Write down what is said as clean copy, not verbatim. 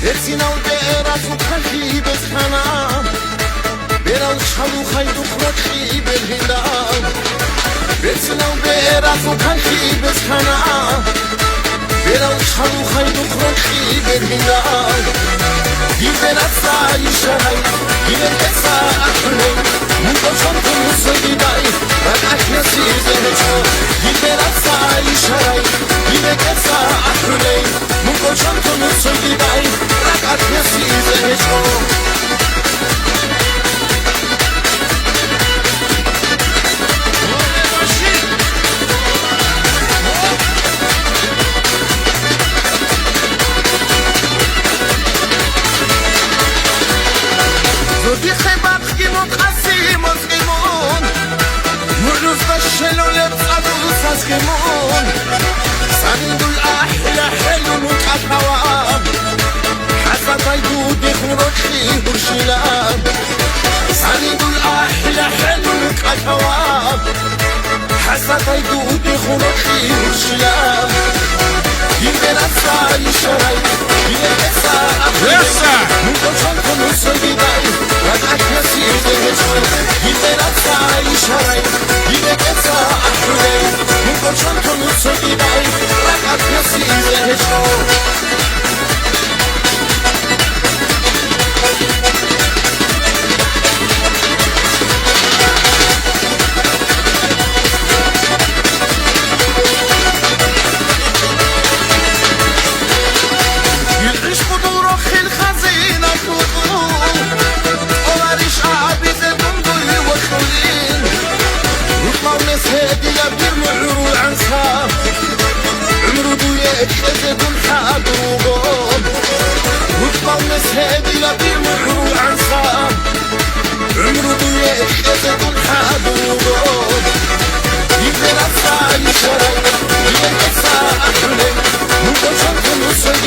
Ersinal beraz ukhalki bezkhana Beral shalu khaydu khrakhi belhinda Ersinal beraz ukhalki bezkhana Beral shalu khaydu khrakhi belhinda Giberatsa isharay Giberatsa akhulay Munko chontu musagidai Rak akhnasi zenecho Giberatsa isharay Giberatsa akhulay Munko chontu musagidai Rak akhnasi zenecho Zodi khebat kimot khasimot kimon Muruz basheloleb adus askimon Sanidul ahla helun qatawab Hasatay dud khurokhi burshilab Sanidul ahla helun qatawab Hasatay dud khurokhi burshilab Giberatsa isharay Giberatsa Essa! Munko chontu musagidai Rak akhnasi zenecho Giberatsa isharay Giberatsa akhulay Munko chontu musagidai Rak akhnasi zenecho هدية بالمعرو العنصاب عمرو بويا كذب حاضر وغاب وطلع ناس هدية بالمعرو العنصاب عمرو بويا كذب حاضر وغاب يبدأ العصا يشري يبدأ العصا أحلي مو بشرط نصي